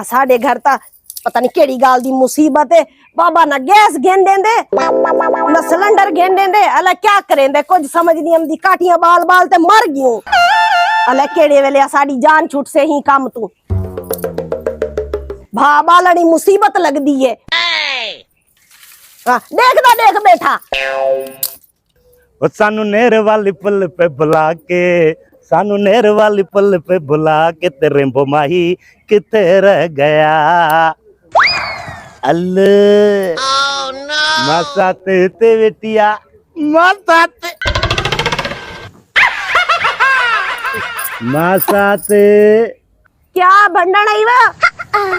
साडे घर ता पता नहीं केड़ी गाल दी मुसीबत है। बाबा ना गैस घेन देंदे ना सिलेंडर घेन देंदे। अल्लाह क्या करेंदे कुछ समझ नहीं आंदी। काठियां बाल बाल ते मर गयूं। अल्लाह केड़े वेले साडी जान छुट से ही काम तू भा बालनी मुसीबत लगदी है। देखदा देख बैठा सानू नेर वाली पल पे बुला के, सानू नेर वाली पल पे बुला के तेरे माही किते रह गया। अल्लाह मासा ते बेटिया मासा ते क्या भंडण आईवा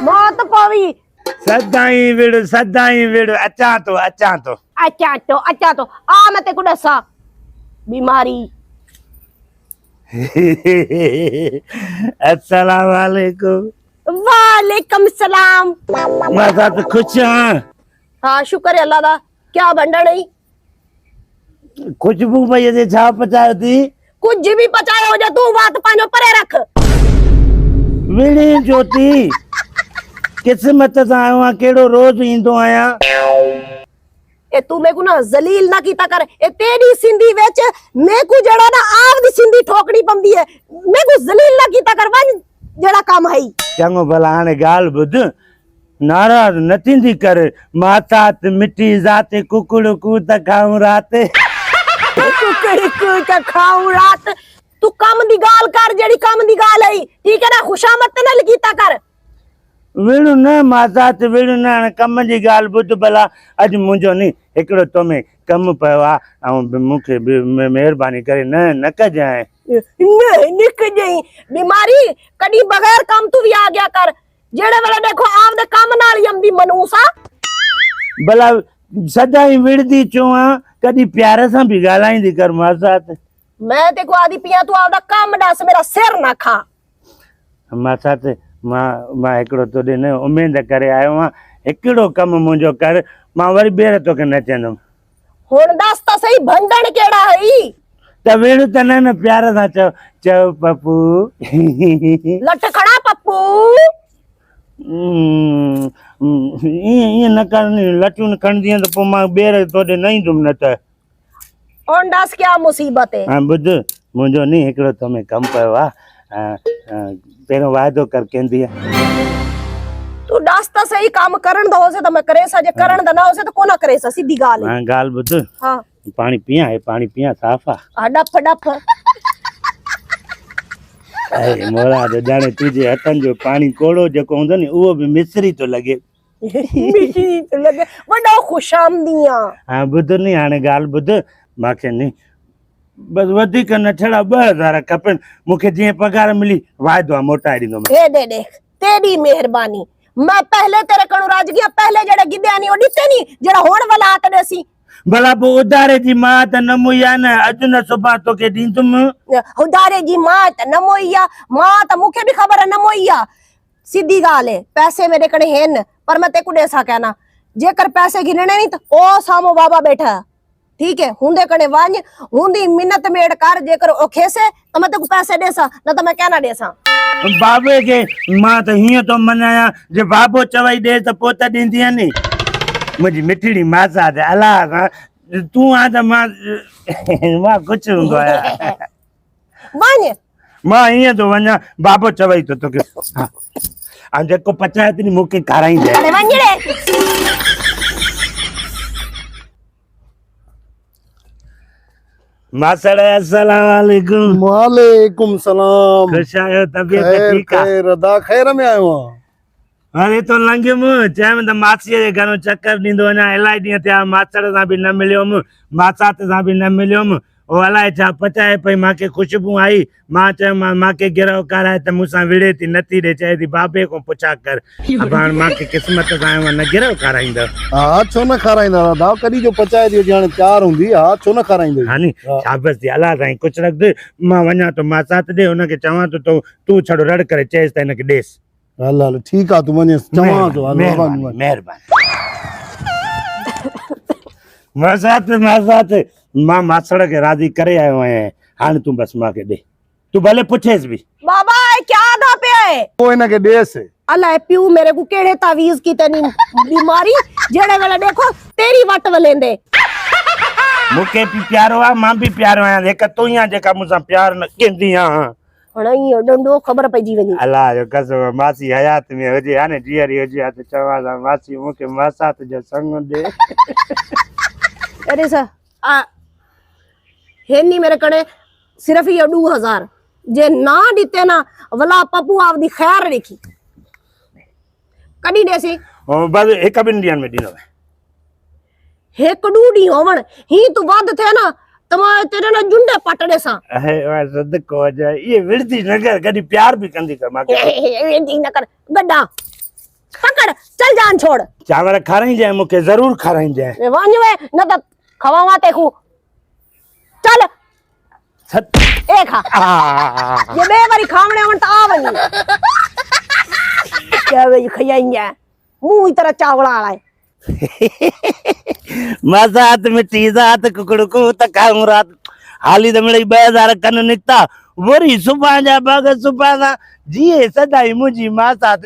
मौत पावी सदाई विड़ अच्छा तो आ मैं ते को दसा बीमारी। अस्सलाम वालेकुम। वालेकुम सलाम। मासा तो खुश हाँ शुक्र है अल्लाह दा। क्या भंडण आई खुशबू भैया जे छा पचायो थी कुछ भी पचाए हो जा तू बात पानो परे रख। विड़ी ज्योति किस्मत सां आयो आहियां केड़ो रोज ईंदो आहियां। ए तू मेरे को ना जलील ना कीता कर। ए तेरी सिंधी वेच मैं को जड़ा ना आप दी सिंधी ठोकड़ी पंदी है। मैं को जलील ना कीता कर वन जड़ा काम है। चंगो भला हाणे गाल बुध नाराज न थींदी कर। माता मिट्टी जाते कुकड़ कू त खाऊं रात। कुकड़ी कू त खाऊं रात। तू काम दी गाल कर जेड़ी काम दी गाल है ठीक है ना। खुशामत न कीता कर। विड़ू न माता विड़ू न कम जी गाल बुध भला। अज मुंजो नी एकड़ो तोमे कम पयो आ ऐं मुखे मेहरबानी करे न कजाए। निक जई बीमारी कदी बगैर काम तू भी आ गया कर। जेड़े वेले देखो आप दे काम नाल ही हमदी मनूसा भला सदाई विड़दी चोआ कदी प्यार से भी गालाईंदी कर माता। मैं ते को आदी पिया तू आपदा काम दस मेरा सिर ना खा। माता मां एकड़ो तोड़े न उम्मीद करे आयो हां एकड़ो कम मुंजो कर मां वरी बेर तोके न चंदम। हुन दस त सही भंडण केड़ा है त वेड़ू त न प्यार सा चो पप्पू। लट खड़ा पप्पू ये न करनी लटून खणदी त पो मां बेर तोड़े नहीं दुम न त। हुन दस क्या मुसीबत है। हां बुध मुंजो नी एकड़ो तमे कम पयो आ पेरो वायदो कर केंदी तू दस त सही काम करन दो से त मैं करे सा जे करन द ना हो से तो कोना करे सा सीधी गाल है। हां गाल बुध हां पानी पिया साफा डफ डफ अरे मोरा तो जाने तुझे हथन जो पानी कोड़ो जको होंदो नी वो भी मिस्री तो लगे। मिश्री तो लगे वडा खुशामदियां। हां बुध नी हाने गाल बुध माखे नी बस वधिक न छड़ा 2000 खपन मुखे जे पगार मिली वायदो मोटाई दिंदो मैं। ए दे तेरी मेहरबानी। मैं पहले तेरे कणु राज गया पहले जड़े गिद्या नी ओडिते नी जड़ा होण वाला आत देसी भला पो उधारे जी मां त न मुया न अज न सुबह तो के दी तुम उधारे जी मां त न मोइया मां त मुखे भी खबर है न मोइया। सीधी गाल है पैसे मेरे कने हेन पर मैं ते को देसा कहना जेकर पैसे गिनने नहीं तो ओ सामो बाबा बैठा ठीक है हुंदे कने वांज हुंदी मिन्नत मेड़ कर जेकर ओ खेसे तो मैं ते को पैसे देसा न तो मैं कहना देसा। बाबे के मां त हिय तो मनाया जे बाबो चवई दे त पोता दींदी नी मुझी मिठड़ी मासा दे अल्लाह तू आ त मां कुछ हुंदो है वांज मां हिय तो वना बाबो चवई तो के हां आ जेको पचाए तनी मुके खाराई दे। अरे वांज रे मासड़ अस्सलाम वालेकुम। वालेकुम सलाम। खुश आयो तबीयत ठीक है। खैर दा खैर में आयो हां। अरे तो लंघियुम चयम त मासीअ जे घरो चक्कर ॾींदो वञा इलाही ॾींहं थिया मासड़ सां बि न मिलियुमि मासात सां बि न मिलियुमि ओ अलाए छा पचाए पई मांखे खुशबू आई मां चयोमांसि मांखे गिरहो कराए त मूंसां विड़े थी नथी ॾे चए थी बाबे खां पुछा कर अब हाणे मांखे क़िस्मत सां आयो आहे न गिरहो खाराईंदव। हां छो न खाराईंदा दादा कॾहिं जो पचाए थी ॼण तयार हूंदी हा छो न खाराईंदे हा नी शाबाश थी अलाह साईं कुझु रख दे मां वञा थो मासात ॾे हुनखे चवां थो तूं छड़ो रड़ करे चएसि त हिनखे ॾेसि। हल हल ठीकु आहे तूं वञेसि चवां थो महिरबानी मासात मां मासड़ के राजी करे आयो आहियां हाणे तूं बस मांखे ॾे तूं भले पुछेसि बि। बाबा क्या था पे है पोइ हिनखे ॾेसि अल्लाह प्यू मेरे को केड़े तावीज की तेनी बीमारी जेड़े वेले देखो तेरी वट वलेंदे मूंखे भी प्यारो आ मां भी प्यारो आहियां हिक तूं ई आहीं जेका मूंसां प्यार न कंदी आहीं हणई डंडो खबर पइजी वनी अल्लाह जो कसम मासी हयात में हुजे हाने जीअरी हुजे त चवां मासी मूंखे मासात जो संग दे अरे सा हेनी मेरे कड़े सिर्फ ये 2000 जे ना दीते ना वला पप्पू आपदी खैर रखी कडी देसी ओ बस एक बिन ॾींहंनि में ॾींदो एक डूडी होवण ही तू वध थे ना तमा तेरे ना जुंडे पटड़े सा है सद को जाए ये विरती नगर कदी प्यार भी कंदी कर मां ए न कर गड्डा पकड़ चल जान छोड़ चावल खाराई जाए मूंखे जरूर खाराई जाए वञ वे न त खवावा तेखू चल सत ए खा ये बे बारी खावणे वण त आ वञ क्या वे खयाइया मुंह ही तरह चावला आला है मसात मिठी जात कुकड़ को तकाऊं रात हाली त मिड़ई 2000 कन निकता वरी सुभाणे जा बाग सुभाणे जीए सदाई मुंहिंजी मासात